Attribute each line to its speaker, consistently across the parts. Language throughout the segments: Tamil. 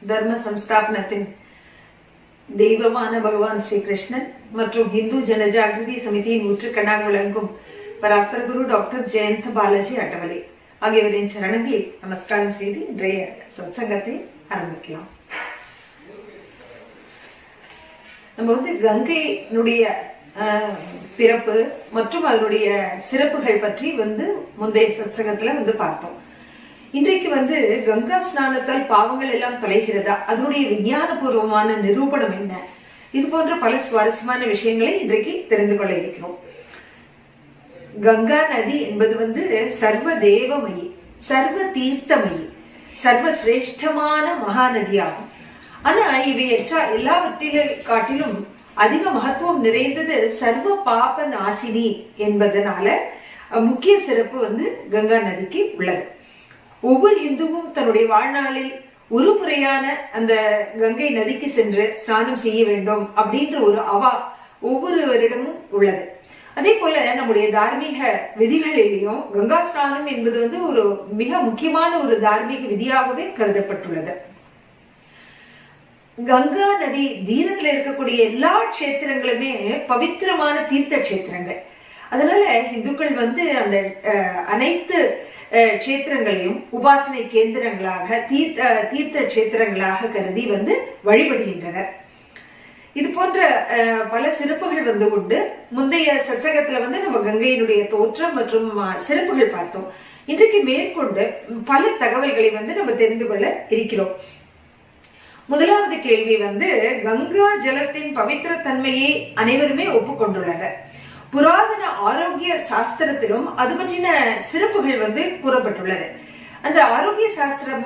Speaker 1: தர்ம சம்ஸ்தாபனத்தின் தெய்வமான பகவான் ஸ்ரீகிருஷ்ணன் மற்றும் இந்து ஜனஜாகிருதி சமிதியின் ஊற்றுக்கண்ணாக விளங்கும் பராத்பர குரு டாக்டர் ஜெயந்த் பாலாஜி அட்டவலே ஆகியோரின் சரணங்களில் நமஸ்காரம் செய்து இன்றைய சத்சங்கத்தை ஆரம்பிக்கலாம். நம்ம கங்கையினுடைய பிறப்பு மற்றும் அதனுடைய சிறப்புகள் பற்றி முந்தைய சத்சங்கத்துல பார்த்தோம். இன்றைக்கு கங்கா ஸ்நானத்தால் பாவங்கள் எல்லாம் தொலைகிறதா, அதனுடைய விஞ்ஞான பூர்வமான நிரூபணம் என்ன, இது போன்ற பல சுவாரஸ்யமான விஷயங்களை இன்றைக்கு தெரிந்து கொள்ள இருக்கிறோம். கங்கா நதி என்பது சர்வ தேவமயி, சர்வ தீர்த்தமயி, சர்வ சிரேஷ்டமான மகாநதியாகும். ஆனா இவை எல்லாவற்றில காட்டிலும் அதிக மகத்துவம் நிறைந்தது சர்வ பாப நாசினி என்பதனால முக்கிய சிறப்பு கங்கா நதிக்கு உள்ளது. ஒவ்வொரு இந்துவும் தன்னுடைய வாழ்நாளில் ஒரு முறையான அந்த கங்கை நதிக்கு சென்று ஸ்நானம் செய்ய வேண்டும் அப்படின்ற ஒரு அவா ஒவ்வொருவரிடமும் உள்ளது. அதே போல நம்முடைய தார்மீக விதிகளிலேயும் கங்கா ஸ்நானம் என்பது ஒரு மிக முக்கியமான ஒரு தார்மீக விதியாகவே கருதப்பட்டுள்ளது. கங்கா நதி தீரத்துல இருக்கக்கூடிய எல்லா கஷேத்திரங்களுமே பவித்திரமான தீர்த்த கஷேத்திரங்கள். அதனால இந்துக்கள் அந்த அனைத்து கஷேத்திரங்களையும் உபாசனை கேந்திரங்களாக தீர்த்த கஷேத்திரங்களாக கருதி வழிபடுகின்றனர். இது போன்ற பல சிறப்புகள் உண்டு. முந்தைய சத்சங்கத்துல நம்ம கங்கையினுடைய தோற்றம் மற்றும் சிறப்புகள் பார்த்தோம். இன்றைக்கு மேற்கொண்டு பல தகவல்களை நம்ம தெரிந்து கொள்ள இருக்கிறோம். முதலாவது கேள்வி கங்கா ஜலத்தின் பவித்திர தன்மையை அனைவருமே ஒப்புக்கொண்டுள்ளனர். புராதன ஆரோக்கிய சாஸ்திரத்திலும் அது பற்றின சிறப்புகள் கூறப்பட்டுள்ளது. அந்த ஆரோக்கிய சாஸ்திரம்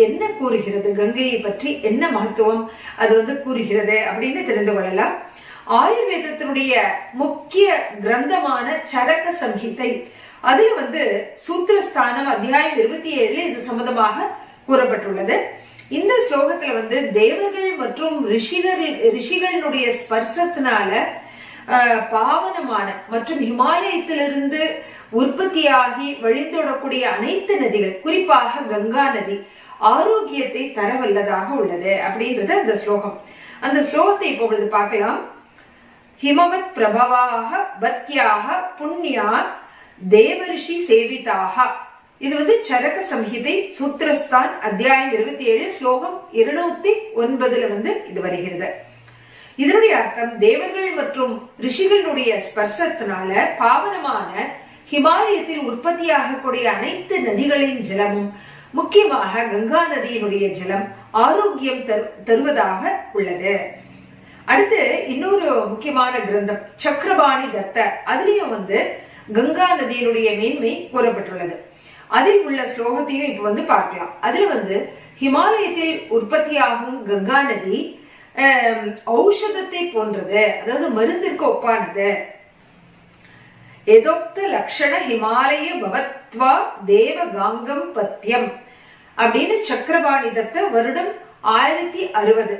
Speaker 1: என்ன கூறுகிறது, கங்கையை பற்றி என்ன மகத்துவம் அது கூறுகிறது அப்படின்னு தெரிந்து கொள்ளலாம். ஆயுர்வேதத்தினுடைய முக்கிய கிரந்தமான சரக சம்ஹிதை, அதுல சூத்திரஸ்தானம் அத்தியாயம் 27 இது சம்பந்தமாக கூறப்பட்டுள்ளது. இந்த ஸ்லோகத்துல தேவர்கள் மற்றும் ரிஷிகளுடைய ஸ்பர்சத்தினால பாவனமான மற்றும் ஹிமாலயத்திலிருந்து உற்பத்தியாகி வழிந்தோடக்கூடிய அனைத்து நதிகள், குறிப்பாக கங்கா நதி ஆரோக்கியத்தை தரவல்லதாக உள்ளது அப்படின்றது அந்த ஸ்லோகம். அந்த ஸ்லோகத்தை இப்பொழுது பார்க்கலாம். ஹிமவத் பிரபவாக பத்யாக புண்ணியா தேவரிஷி சேவிதாக. இது சரக சம்ஹிதை சூத்திரஸ்தான் அத்தியாயம் 27 ஸ்லோகம் 209 இது வருகிறது. இதனுடைய அர்த்தம், தேவர்கள் மற்றும் ரிஷிகளுடைய ஸ்பர்சத்தினால பாவனமான ஹிமாலயத்தில் உற்பத்தியாகக்கூடிய அனைத்து நதிகளின் ஜலமும், முக்கியமாக கங்கா நதியினுடைய ஜலம் ஆரோக்கியம் தருவதாக உள்ளது. அடுத்து இன்னொரு முக்கியமான கிரந்தம் சக்கரபாணி தத்த, அதுலயும் கங்கா நதியினுடைய மேன்மை கூறப்பட்டுள்ளது. அதில் உள்ள ஸ்லோகத்தையும் இப்ப பார்க்கலாம். அதுல ஹிமாலயத்தில் உற்பத்தியாகும் கங்கா நதி ஔஷதத்தை போன்றது, அதாவது மருந்திற்கு ஒப்பானது. ஏதோக்த லட்சண ஹிமாலய பவத்வா தேவ காங்கம் பத்தியம் அப்படின்னு சக்கரபாணி தத்த வருடம் 1060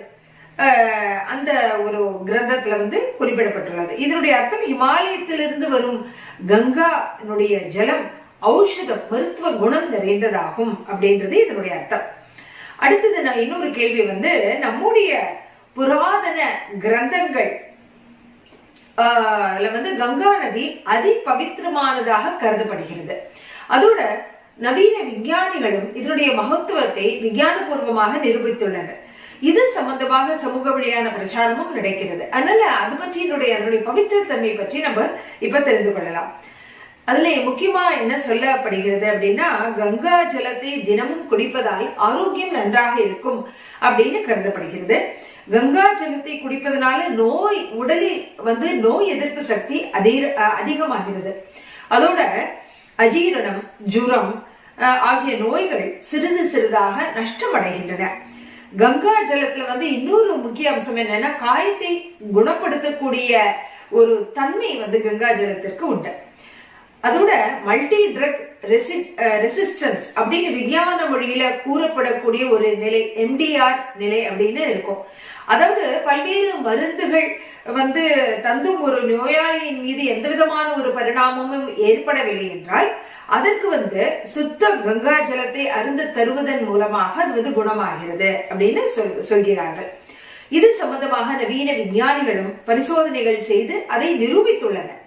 Speaker 1: அந்த ஒரு கிரந்தத்துல குறிப்பிடப்பட்டுள்ளது. இதனுடைய அர்த்தம், ஹிமாலயத்திலிருந்து வரும் கங்கானுடைய ஜலம் ஔஷதம், மருத்துவ குணம் நிறைந்ததாகும் அப்படின்றது இதனுடைய அர்த்தம். அடுத்தது நான் இன்னொரு கேள்வி நம்முடைய புராதன கிரந்தங்கள் கங்கா நதி அதி பவித்திரமானதாக கருதப்படுகிறது. அதோட நவீன விஞ்ஞானிகளும் இதனுடைய மகத்துவத்தை விஞ்ஞானபூர்வமாக நிரூபித்துள்ளனர். இது சம்பந்தமாக சமூக வழியான பிரச்சாரமும் நடக்கிறது. அதனால அது பற்றி அதனுடைய பவித்திர தன்மை பற்றி நம்ம இப்ப தெரிந்து கொள்ளலாம். அதுல முக்கியமா என்ன சொல்லப்படுகிறது அப்படின்னா, கங்கா ஜலத்தை தினமும் குடிப்பதால் ஆரோக்கியம் நன்றாக இருக்கும் அப்படின்னு கருதப்படுகிறது. கங்கா ஜலத்தை குடிப்பதனால உடலில் நோய் எதிர்ப்பு சக்தி அதிகமாகிறது. அதோட அஜீரணம், ஜுரம் ஆகிய நோய்கள் சிறிது சிறிதாக நஷ்டமடைகின்றன. கங்கா ஜலத்துல இன்னொரு முக்கிய அம்சம் என்னன்னா, காயத்தை குணப்படுத்தக்கூடிய ஒரு தன்மை கங்கா ஜலத்திற்கு உண்டு. அதோட மல்டி ட்ரக் ரெசிஸ்டன்ஸ் அப்படின்னு விஞ்ஞான மொழியில கூறப்படக்கூடிய ஒரு நிலை, MDR நிலை அப்படின்னு இருக்கும். அதாவது பல்வேறு மருந்துகள் தந்தும் ஒரு நோயாளியின் மீது எந்த விதமான ஒரு பரிணாமமும் ஏற்படவில்லை என்றால் அதற்கு சுத்த கங்கா ஜலத்தை அருந்த தருவதன் மூலமாக அது குணமாகிறது அப்படின்னு சொல்கிறார்கள். இது சம்பந்தமாக நவீன விஞ்ஞானிகளும் பரிசோதனைகள் செய்து அதை நிரூபித்துள்ளனர்.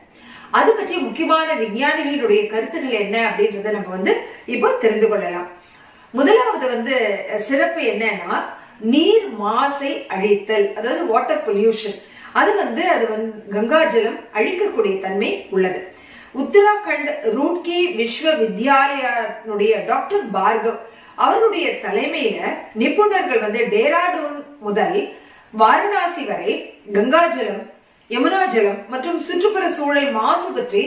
Speaker 1: அது பற்றி முக்கியமான விஞ்ஞானிகளுடைய கருத்துக்கள் என்ன அப்படின்றத நம்ம இப்போ தெரிந்து கொள்ளலாம். முதலாவது சிறப்பு என்னன்னா நீர் மாசை அழித்தல், அதாவது வாட்டர் பொல்யூஷன். அது கங்கா ஜலம் அழிக்கக்கூடிய தன்மை உள்ளது. உத்தராகண்ட் ரூட்கி விஸ்வ வித்யாலயனுடைய டாக்டர் பார்கவ் அவருடைய தலைமையில நிபுணர்கள் டேராடூன் முதல் வாரணாசி வரை கங்கா ஜலம், யமுனா ஜலம் மற்றும் சுற்றுப்புற சூழல் மாசு பற்றி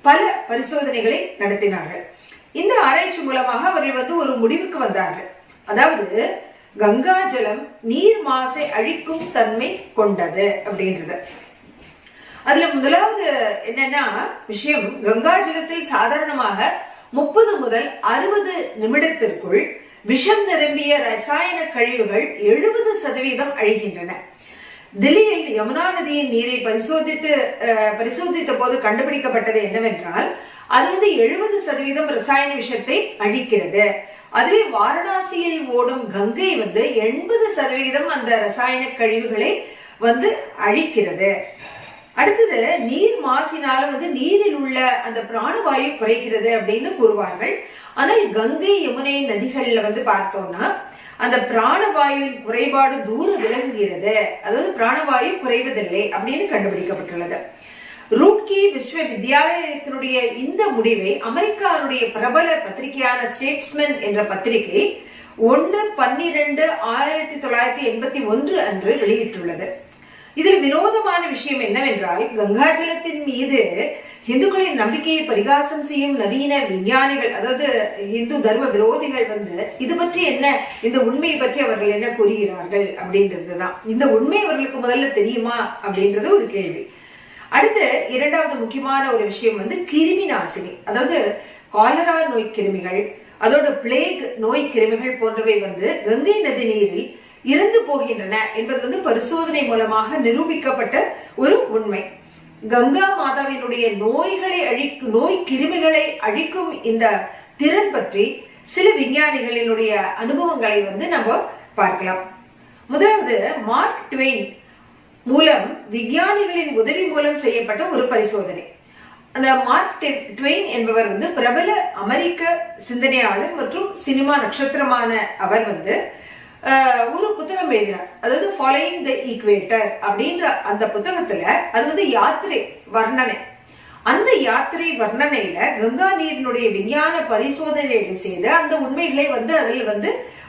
Speaker 1: பல பரிசோதனைகளை நடத்தினார்கள். இந்த ஆராய்ச்சி மூலமாக அவர்கள் ஒரு முடிவுக்கு வந்தார்கள். அதாவது கங்கா ஜலம் நீர் மாசை அழிக்கும் தன்மை கொண்டது அப்படின்றது. அதுல முதலாவது என்னன்னா விஷயம், கங்கா ஜலத்தில் சாதாரணமாக 30 முதல் 60 நிமிடத்திற்குள் விஷம் நிரம்பிய ரசாயன கழிவுகள் 70% அழிகின்றன. தில்லியில் யமுனா நதியின் நீரை பரிசோதித்த போது கண்டுபிடிக்கப்பட்டது என்னவென்றால் அது 70% ரசாயன விஷத்தை அழிக்கிறது. அதுவே வாரணாசியில் ஓடும் கங்கை 80% அந்த ரசாயன கழிவுகளை அழிக்கிறது. அடுத்தது நீர் மாசினால நீரில் உள்ள அந்த பிராணவாயு குறைகிறது அப்படின்னு கூறுவார்கள். ஆனால் கங்கை யமுனை நதிகள்ல பார்த்தோம்னா அந்த பிராணவாயுவின் குறைபாடு தூர விலகுகிறது, அதாவது பிராணவாயு குறைவதில்லை அப்படின்னு கண்டுபிடிக்கப்பட்டுள்ளது. ரூட்கி விஸ்வ வித்யாலயத்தினுடைய இந்த முடிவை அமெரிக்காவுடைய பிரபல பத்திரிகையான ஸ்டேட்ஸ்மேன் என்ற பத்திரிகை 1/12/1981 அன்று வெளியிட்டுள்ளது. இதில் வினோதமான விஷயம் என்னவென்றால், கங்கா ஜலத்தின் மீது இந்துக்களின் நம்பிக்கையை பரிகாசம் செய்யும் நவீன விஞ்ஞானிகள், அதாவது இந்து தர்ம விரோதிகள் இது பற்றி என்ன, இந்த உண்மையை பற்றி அவர்கள் என்ன கூறுகிறார்கள் அப்படின்றதுதான். இந்த உண்மை அவர்களுக்கு முதல்ல தெரியுமா அப்படின்றது ஒரு கேள்வி. அடுத்து இரண்டாவது முக்கியமான ஒரு விஷயம் கிருமி நாசினி, அதாவது காலரா நோய் கிருமிகள், அதோட பிளேக் நோய் கிருமிகள் போன்றவை கங்கை நதி நீரில் இறந்து போகின்றன என்பது பரிசோதனை மூலமாக நிரூபிக்கப்பட்ட ஒரு உண்மை. கங்கா மாதாவினுடைய நோய் கிருமிகளை அழிக்கும் இந்த திறன் பற்றி சில விஞ்ஞானிகளினுடைய அனுபவங்களை நம்ம பார்க்கலாம். முதலாவது மார்க் ட்வெயின் மூலம் விஞ்ஞானிகளின் உதவி மூலம் செய்யப்பட்ட ஒரு பரிசோதனை. அந்த மார்க் ட்வெயின் என்பவர் பிரபல அமெரிக்க சிந்தனையாளர் மற்றும் சினிமா நட்சத்திரமான அவர் ஒரு புத்தகம் எழுதினார். அதாவது ஃபாலோயிங் த ஈக்வேட்டர் அப்படின்ற அந்த புத்தகத்துல அது யாத்திரை வர்ணனை. அந்த யாத்திரை வர்ணனையில கங்கா நீரினுடைய விஞ்ஞான பரிசோதனைகளை செய்து அந்த உண்மைகளை அதில்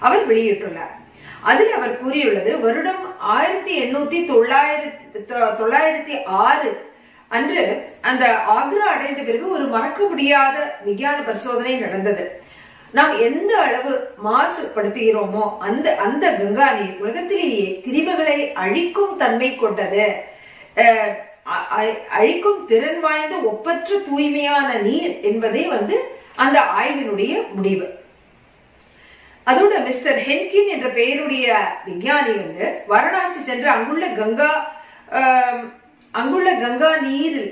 Speaker 1: அவர் வெளியிட்டுள்ளார். அதில் அவர் கூறியுள்ளது, வருடம் 1896 அன்று அந்த ஆக்ரா அடைந்த பிறகு ஒரு மறக்க முடியாத விஞ்ஞான பரிசோதனை நடந்தது. நாம் எந்த அளவு மாசுபடுத்துகிறோமோ அந்த கங்கா நீர் உலகத்திலேயே கிருமிகளை அழிக்கும் தன்மை கொண்டது, அழிக்கும் திறன் வாய்ந்த ஒப்பற்ற தூய்மையான நீர் என்பதே அந்த ஆய்வினுடைய முடிவு. அதோட மிஸ்டர் ஹென்கின் என்ற பெயருடைய விஞ்ஞானி வாரணாசி சென்று அங்குள்ள கங்கா நீரில்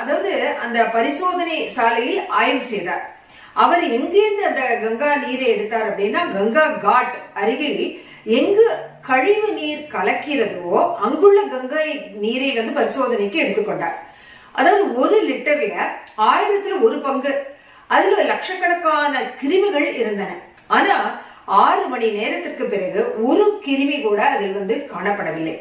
Speaker 1: அதாவது அந்த பரிசோதனை சாலையில் ஆய்வு செய்தார். அவர் எங்கிருந்து அந்த கங்கா நீரை எடுத்தார் அப்படின்னா, கங்கா காட் அருகில் எங்கு கழிவு நீர் கலக்கிறதோ அங்குள்ள கங்கை நீரை பரிசோதனைக்கு எடுத்துக்கொண்டார். அதாவது 1 லிட்டர்ல 1000ல் 1 பங்கு, அதுல லட்சக்கணக்கான கிருமிகள் இருந்தன. ஆனா 6 மணி நேரத்திற்கு பிறகு ஒரு கிருமி கூட அதில் காணப்படவில்லை.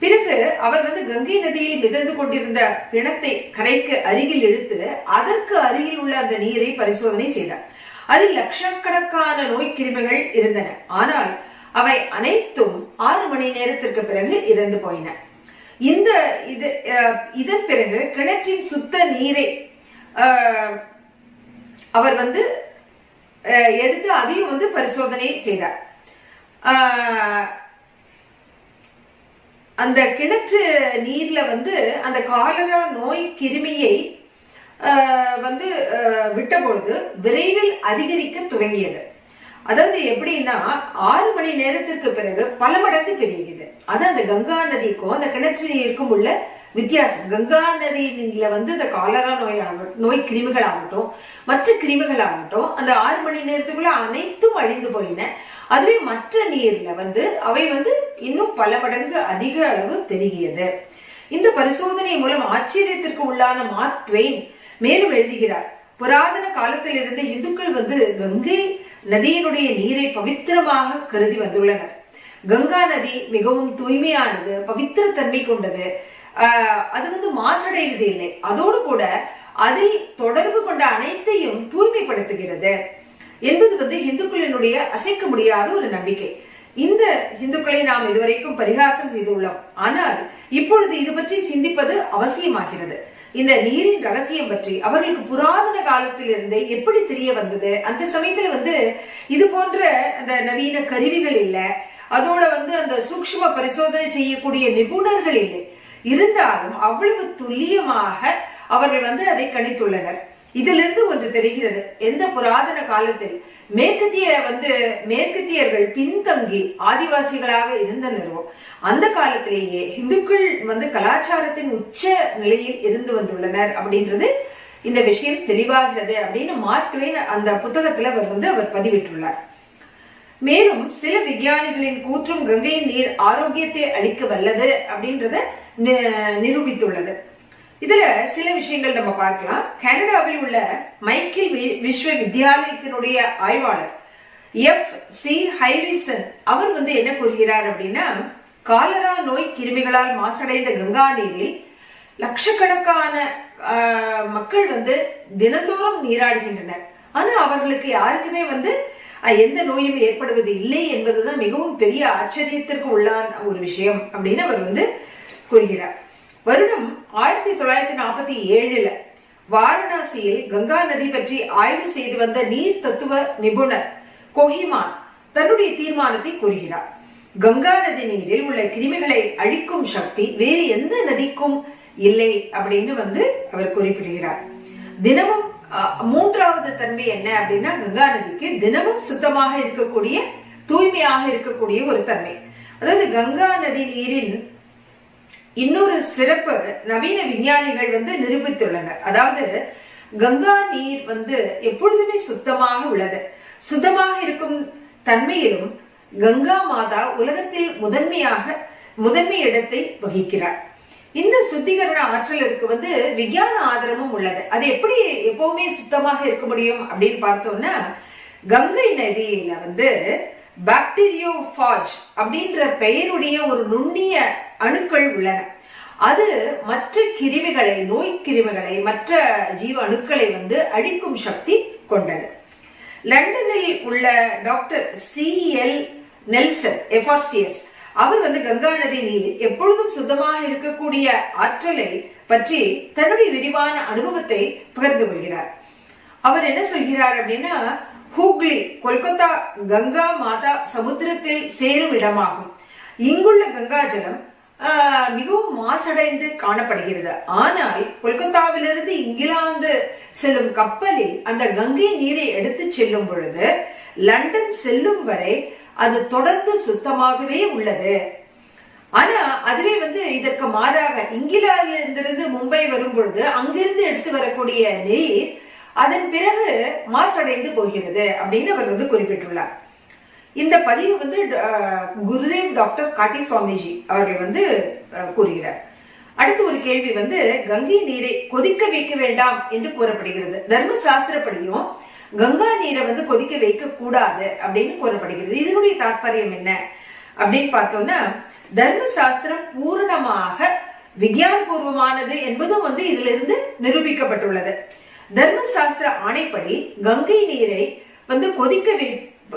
Speaker 1: பிறகு அவர் கங்கை நதியில் மிதந்து கொண்டிருந்த பிணத்தை கரைக்கு அருகில் இழுத்து அதற்கு அருகில் உள்ள அந்த நீரை பரிசோதனை செய்தார். அதில் லட்சக்கணக்கான நோய் கிருமிகள் இருந்தன. ஆனால் அவை அனைத்தும் 6 மணி நேரத்திற்கு பிறகு இறந்து போயின. இதன் பிறகு கிணற்றின் சுத்த நீரை அவர் எடுத்து அதையும் பரிசோதனை செய்தார். அந்த கிணற்று நீர்ல அந்த காலரா நோய் கிருமியை விட்ட பொழுது விரைவில் அதிகரிக்க துவங்கியது. அதாவது எப்படின்னா 6 மணி நேரத்திற்கு பிறகு பல மடங்கு பெருகியது. அது அந்த கங்கா நதிக்கும் அந்த கிணற்று நீருக்கும் உள்ள வித்தியாசம். கங்கா நதியில இந்த காலரா நோய் கிருமிகள் ஆகட்டும், மற்ற கிருமிகள் ஆகட்டும், அந்த 6 மணி நேரத்துக்குள்ள அனைத்தும் அழிந்து போயின. அதுவே மற்ற நீர்ல அவை இன்னும் பல மடங்கு அதிக அளவு பெருகியது. இந்த பரிசோதனை மூலம் ஆச்சரியத்திற்கு உள்ளான மார்க் ட்வெயின் மேலும் எழுதுகிறார், புராதன காலத்தில் இருந்து இந்துக்கள் கங்கை நதியினுடைய நீரை பவித்திரமாக கருதி வந்துள்ளனர். கங்கா நதி மிகவும் தூய்மையானது, பவித்திர தன்மை கொண்டது. அது மாசடைவது இல்லை. அதோடு கூட அதில் தொடர்பு கொண்ட அனைத்தையும் தூய்மைப்படுத்துகிறது என்பது இந்துக்களினுடைய அசைக்க முடியாத ஒரு நம்பிக்கை. இந்த இந்துக்களை நாம் இதுவரைக்கும் பரிகாசம் செய்துள்ளோம். ஆனால் இப்பொழுது இது பற்றி சிந்திப்பது அவசியமாகிறது. இந்த நீரின் ரகசியம் பற்றி அவர்களுக்கு புராதன காலத்திலிருந்தே எப்படி தெரிய வந்தது? அந்த சமயத்துல இது போன்ற அந்த நவீன கருவிகள் இல்ல, அதோட அந்த சூக்ஷ்ம பரிசோதனை செய்யக்கூடிய நிபுணர்கள் இல்லை. இருந்தாலும் அவ்வளவு துல்லியமாக அவர்கள் அதை கணித்துள்ளனர். இதிலிருந்து ஒன்று தெரிகிறது, எந்த புராதன காலத்தில் மேற்கத்தியர்கள் பின்தங்கி ஆதிவாசிகளாக இருந்தனரோ அந்த காலத்திலேயே இந்துக்கள் கலாச்சாரத்தின் உச்ச நிலையில் இருந்து வந்துள்ளனர் அப்படின்றது இந்த விஷயம் தெளிவாகிறது அப்படின்னு மார்க் ட்வெயின் அந்த புத்தகத்துல அவர் பதிவிட்டுள்ளார். மேலும் சில விஞ்ஞானிகளின் கூற்றும் கங்கையின் நீர் ஆரோக்கியத்தை அளிக்க வல்லது அப்படின்றத நிரூபித்துள்ளது. இதுல சில விஷயங்கள் நம்ம பார்க்கலாம். கனடாவில் உள்ள மைக்கேல் விஸ்வ வித்யாலயத்தினுடைய ஆய்வாளர் F.C. ஹைரிசன் அவர் என்ன கூறுகிறார் அப்படின்னா, காலரா நோய் கிருமிகளால் மாசடைந்த கங்கா நீரில் லட்சக்கணக்கான மக்கள் தினந்தோறும் நீராடுகின்றனர். ஆனா அவர்களுக்கு யாருக்குமே எந்த நோயும் ஏற்படுவது இல்லை என்பதுதான் மிகவும் பெரிய ஆச்சரியத்திற்கு உள்ளான ஒரு விஷயம் அப்படின்னு அவர் கூறுகிறார். வருடம் 1947 வாரணாசியில் கங்கா நதி பற்றி ஆய்வு செய்து வந்த நீர் தத்துவ நிபுணர் கோஹிமான் தன்னுடைய தீர்மானத்தை கூறுகிறார். கங்கா நதி நீரில் உள்ள கிருமிகளை அழிக்கும் சக்தி வேறு எந்த நதிக்கும் இல்லை அப்படின்னு அவர் குறிப்பிடுகிறார். தினமும் மூன்றாவது தன்மை என்ன அப்படின்னா, கங்கா நதிக்கு தினமும் சுத்தமாக இருக்கக்கூடிய, தூய்மையாக இருக்கக்கூடிய ஒரு தன்மை. அதாவது கங்கா நதி நீரின் இன்னொரு சிறப்பு நவீன விஞ்ஞானிகள் நிரூபித்துள்ளனர். அதாவது கங்கா நீர் எப்பொழுதுமே சுத்தமாக உள்ளது. சுத்தமாக இருக்கும் தன்மையிலும் கங்கா மாதா உலகத்தில் முதன்மை இடத்தை வகிக்கிறார். இந்த சுத்திகரண ஆற்றலுக்கு விஞ்ஞான ஆதாரமும் உள்ளது. அது எப்படி எப்பவுமே சுத்தமாக இருக்க முடியும் அப்படின்னு பார்த்தோம்னா, கங்கை நதியில பாக்டீரியோபாஜ் அப்படின்ற பெயருடைய ஒரு நுண்ணிய அணுக்கள் உள்ளன. அது மற்ற கிருமிகளை, நோய் கிருமிகளை, மற்ற ஜீவ அணுக்களை அழிக்கும் சக்தி கொண்டது. லண்டனில் உள்ள டாக்டர் C.L. நெல்சன் FRCS அவர் கங்கா நதி நீர் எப்பொழுதும் சுத்தமாக இருக்கக்கூடிய ஆற்றலை பற்றி தன்னுடைய விரிவான அனுபவத்தை பகிர்ந்து கொள்கிறார். அவர் என்ன சொல்கிறார் அப்படின்னா, ஹூக்ளி கொல்கத்தா கங்கா மாதா சமுத்திரத்தில் சேரும் இடமாகும். இங்குள்ள கங்கா ஜலம் மிகவும் மாசடைந்து காணப்படுகிறது. ஆனால் கொல்கத்தாவிலிருந்து இங்கிலாந்து செல்லும் கப்பலில் அந்த கங்கை நீரை எடுத்து செல்லும் பொழுது லண்டன் செல்லும் வரை அது தொடர்ந்து சுத்தமாகவே உள்ளது. ஆனா அதுவே இதற்கு மாறாக இங்கிலாந்திலிருந்து மும்பை வரும் பொழுது அங்கிருந்து எடுத்து வரக்கூடிய நீர் அதன் பிறகு மாசடைந்து போகிறது அப்படின்னு அவர் குறிப்பிட்டுள்ளார். இந்த பதிவு குருதேவ் டாக்டர் காட்டி சுவாமிஜி அவர்கள் கூறுகிறார். அடுத்து ஒரு கேள்வி கங்கை நீரை கொதிக்க வைக்க வேண்டாம் என்று கூறப்படுகிறது. தர்ம சாஸ்திரப்படியும் கங்கா நீரை கொதிக்க வைக்க கூடாது அப்படின்னு கூறப்படுகிறது. இதனுடைய தாற்பயம் என்ன அப்படின்னு பார்த்தோம்னா, தர்ம சாஸ்திரம் பூரணமாக விஞ்ஞான பூர்வமானது என்பதும் இதுல இருந்து நிரூபிக்கப்பட்டுள்ளது. தர்ம சாஸ்திர ஆணைப்படி கங்கை நீரை கொதிக்க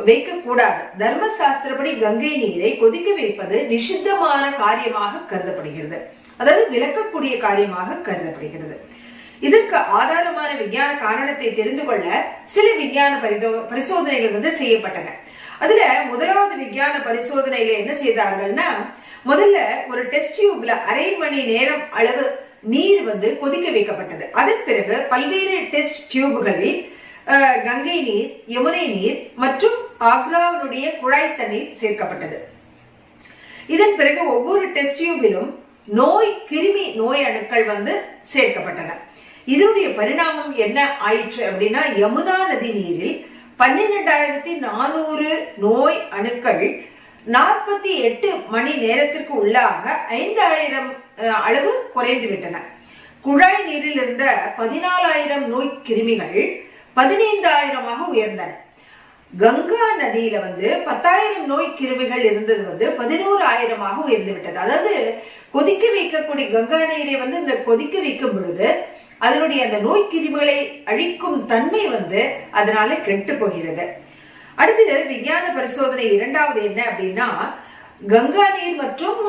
Speaker 1: வைக்க கூடாது. தர்ம சாஸ்திரப்படி கங்கை நீரை கொதிக்க வைப்பது நிஷித்தமான காரியமாக கருதப்படுகிறது. அதாவது விளக்கக்கூடிய காரியமாக கருதப்படுகிறது. இதற்கு ஆதாரமான விஞ்ஞான காரணத்தை தெரிந்து கொள்ள சில விஞ்ஞான பரிசோதனைகள் செய்யப்பட்டன. அதுல முதலாவது விஞ்ஞான பரிசோதனையில என்ன செய்தார்கள்னா, முதல்ல ஒரு டெஸ்ட் டியூப்ல 1/2 மணி நேரம் அளவு நீர் கொதிக்க வைக்கப்பட்டது. அதன் பிறகு பல்வேறு டெஸ்ட் டியூப்களில் கங்கை நீர், யமுனை நீர் மற்றும் ஆக்ராவுடைய குழாய் தண்ணீர் சேர்க்கப்பட்டது. இதன் பிறகு ஒவ்வொரு டெஸ்ட் டியூபிலும் கிருமி நோய் அணுக்கள் சேர்க்கப்பட்டன. இதனுடைய பரிணாமம் என்ன ஆயிற்று அப்படின்னா, யமுனா நதி நீரில் 12,400 நோய் அணுக்கள் 48 மணி நேரத்திற்கு உள்ளாக 5,000 அளவு குறைந்து விட்டன. குழாய் நீரில் இருந்த 14,000 நோய் கிருமிகள் 15,000 உயர்ந்தன. கங்கா நதியில 10,000 நோய் கிருமிகள் இருந்தது 11,000 உயர்ந்து விட்டது. அதாவது கொதிக்க வைக்கக்கூடிய கங்கா நீரை இந்த கொதிக்க வைக்கும் பொழுது அதனுடைய அந்த நோய் கிருமிகளை அழிக்கும் தன்மை அதனால கெட்டு போகிறது. அடுத்து விஞ்ஞான பரிசோதனை இரண்டாவது என்ன அப்படின்னா, கங்கா நீர் மற்றும்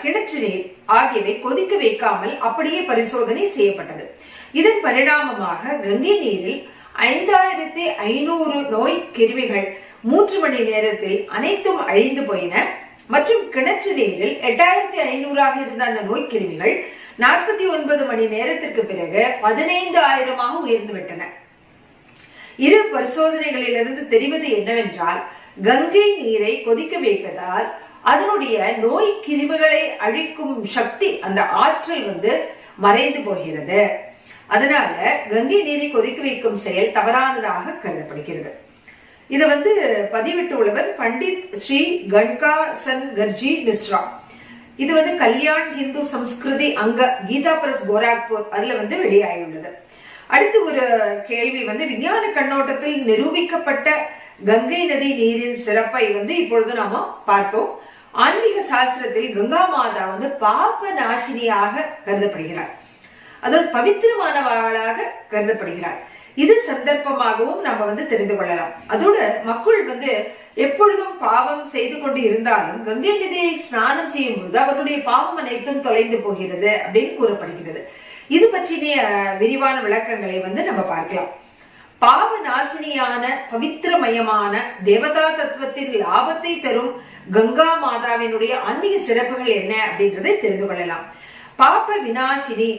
Speaker 1: கிணற்று நீர் ஆகியவை கொதிக்க வைக்காமல் அப்படியே பரிசோதனை செய்யப்பட்டது. இதன் பரிணாமமாக கங்கை நீரில் 5,500 நோய் கிருமிகள் 3 மணி நேரத்தில் அனைத்தும் அழிந்து போயின. மற்றும் கிணற்று நீரில் 8,500 இருந்த அந்த நோய் கிருமிகள் 49 மணி நேரத்திற்கு பிறகு 15,000 உயர்ந்து விட்டன. இரு பரிசோதனைகளிலிருந்து தெரிவது என்னவென்றால், கங்கை நீரை கொதிக்க வைப்பதால் அதனுடைய நோய் கிருமிகளை அழிக்கும் சக்தி, அந்த ஆற்றல் மறைந்து போகிறது. அதனால கங்கை நீரை கொதிக்க வைக்கும் செயல் தவறானதாக கருதப்படுகிறது. இத பதிவிட்டுள்ளவர் பண்டித் ஸ்ரீ கண்காசன் கர்ஜி மிஸ்ரா. இது கல்யாண் ஹிந்து சம்ஸ்கிருதி அங்க கீதா பிரஸ் கோரக்பூர் அதுல வெளியாகியுள்ளது. அடுத்து ஒரு கேள்வி, விஞ்ஞான கண்ணோட்டத்தில் நிரூபிக்கப்பட்ட கங்கை நதி நீரின் சிறப்பை இப்பொழுது நாம பார்த்தோம். ஆன்மீக சாஸ்திரத்தில் கங்கா மாதா பாப நாசினியாக கருதப்படுகிறார், அதாவது பவித்திரமானவளாக கருதப்படுகிறார். இது சந்தர்ப்பமாகவும் நம்ம தெரிந்து கொள்ளலாம். அதோட மக்கள் எப்பொழுதும் பாவம் செய்து கொண்டு இருந்தாலும் கங்கை நதியை ஸ்நானம் செய்யும் பொழுது அவர்களுடைய பாவம் அனைத்தும் தொலைந்து போகிறது அப்படின்னு கூறப்படுகிறது. இது பற்றிய விரிவான விளக்கங்களை நம்ம பார்க்கலாம். பாவ நாசினியான பவித்திரமயமான தேவதா தத்துவத்தின் லாபத்தை தரும் கங்கா மாதாவினுடைய ஆன்மீக சிறப்புகள் என்ன அப்படின்றதை தெரிந்து கொள்ளலாம். பாப விநாசினி,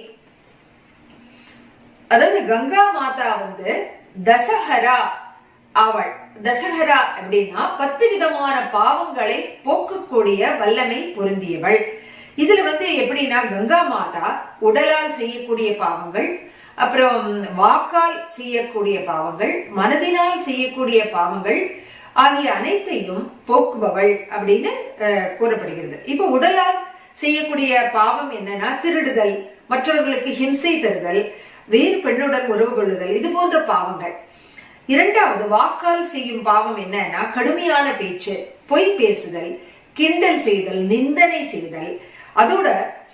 Speaker 1: அதாவது கங்கா மாதா தசஹரா அவள். தசஹரா அப்படின்னா 10 விதமான பாவங்களை போக்கக்கூடிய வல்லமை பொருந்தியவள். இதுல எப்படின்னா, கங்கா மாதா உடலால் செய்யக்கூடிய பாவங்கள், அப்புறம் வாக்கால் செய்யக்கூடிய பாவங்கள், மனதினால் செய்யக்கூடிய பாவங்கள் ஆகிய அனைத்தையும் போக்குபவள் அப்படின்னு கூறப்படுகிறது. இப்ப உடலால் செய்யக்கூடிய பாவம் என்னன்னா, திருடுதல், மற்றவர்களுக்கு ஹிம்சை தருதல், வேறு பெண்ணுடன் உறவு கொள்ளுதல், இது போன்ற பாவங்கள். இரண்டாவது வாக்கால் செய்யும் பாவம் என்னன்னா, கடுமையான பேச்சு, பொய் பேசுதல், கிண்டல் செய்தல், நிந்தனை செய்தல், அதோட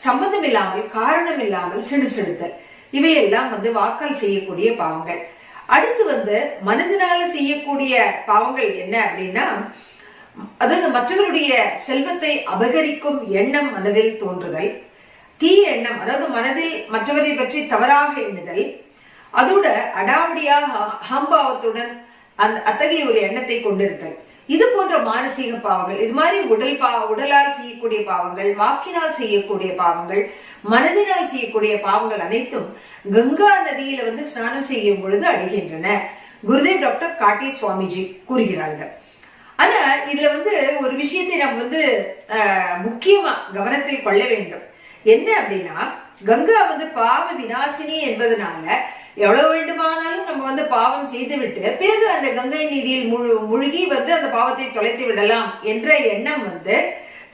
Speaker 1: சம்பந்தம் இல்லாமல் காரணம் இல்லாமல் சிடுசிடுதல், இவையெல்லாம் வாக்கால் செய்யக்கூடிய பாவங்கள். அடுத்து மனதினால செய்யக்கூடிய பாவங்கள் என்ன அப்படின்னா, அதாவது மற்றவருடைய செல்வத்தை அபகரிக்கும் எண்ணம் மனதில் தோன்றுதல், தீய எண்ணம், அதாவது மனதில் மற்றவரை பற்றி தவறாக எண்ணுதல், அதோட அடாவடியாக அகம்பாவத்துடன் அத்தகைய ஒரு எண்ணத்தை கொண்டிருத்தல், இது போன்ற மானசீக பாவங்கள். இது மாதிரி உடலால் செய்யக்கூடிய பாவங்கள், வாக்கினால் செய்யக்கூடிய பாவங்கள், மனதினால் செய்யக்கூடிய பாவங்கள் அனைத்தும் கங்கா நதியில ஸ்நானம் செய்யும் பொழுது அடைகின்றன. குருதேவ் டாக்டர் காட்டி சுவாமிஜி கூறுகிறார்கள். ஆனா இதுல ஒரு விஷயத்தை நாம் முக்கியமா கவனத்தில் கொள்ள வேண்டும். என்ன அப்படின்னா, கங்கா பாவ விநாசினி என்பதனால எவ்வளவு வேண்டுமானாலும் நம்ம பாவம் செய்துவிட்டு பிறகு அந்த கங்கை நதியில் முழுகி அந்த பாவத்தை தொலைத்து விடலாம் என்ற எண்ணம்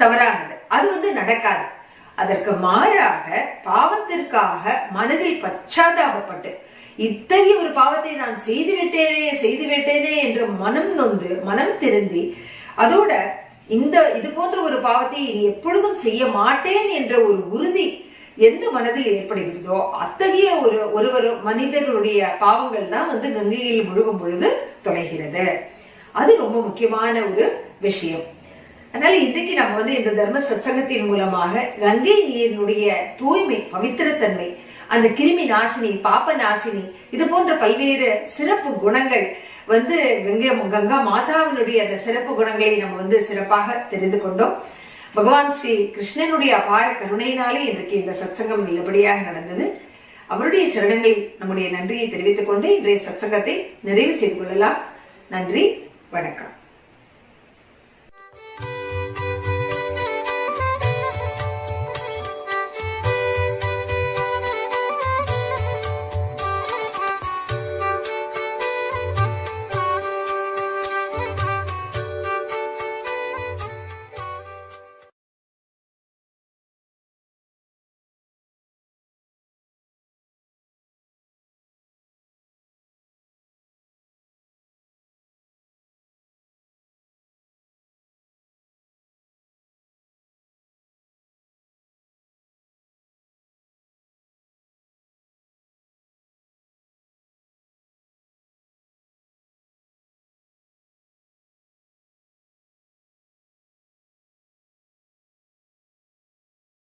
Speaker 1: தவறானது. அது நடக்காது. அதற்கு மாறாக பாவத்திற்காக மனதில் பச்சாதாபப்பட்டு இத்தகைய ஒரு பாவத்தை நான் செய்துவிட்டேனே என்று மனம் நொந்து மனம் திருந்தி, அதோட இது போன்ற ஒரு பாவத்தை எப்பொழுதும் செய்ய மாட்டேன் என்ற ஒரு உறுதி எந்த மனதில் ஏற்படுகிறதோ அத்தகைய ஒரு மனிதர்களுடைய பாவங்கள் தான் கங்கையில் முழுகும் பொழுது தொலைகிறது. அது ரொம்ப முக்கியமான ஒரு விஷயம். அதனால இன்றைக்கு நம்ம இந்த தர்ம சத்சங்கத்தின் மூலமாக கங்கை நீரினுடைய தூய்மை, பவித்திரத்தன்மை, அந்த கிருமி நாசினி, பாப்ப நாசினி, இது போன்ற பல்வேறு சிறப்பு குணங்கள் கங்கா மாதாவினுடைய அந்த சிறப்பு குணங்களை நம்ம சிறப்பாக தெரிந்து கொண்டோம். பகவான் ஸ்ரீ கிருஷ்ணனுடைய அபார கருணையினாலே இன்றைக்கு இந்த சத்சங்கம் நல்லபடியாக நடந்தது. அவருடைய சரணங்களில் நம்முடைய நன்றியை தெரிவித்துக் கொண்டு இன்றைய சத்சங்கத்தை நிறைவு செய்து கொள்ளலாம். நன்றி, வணக்கம்.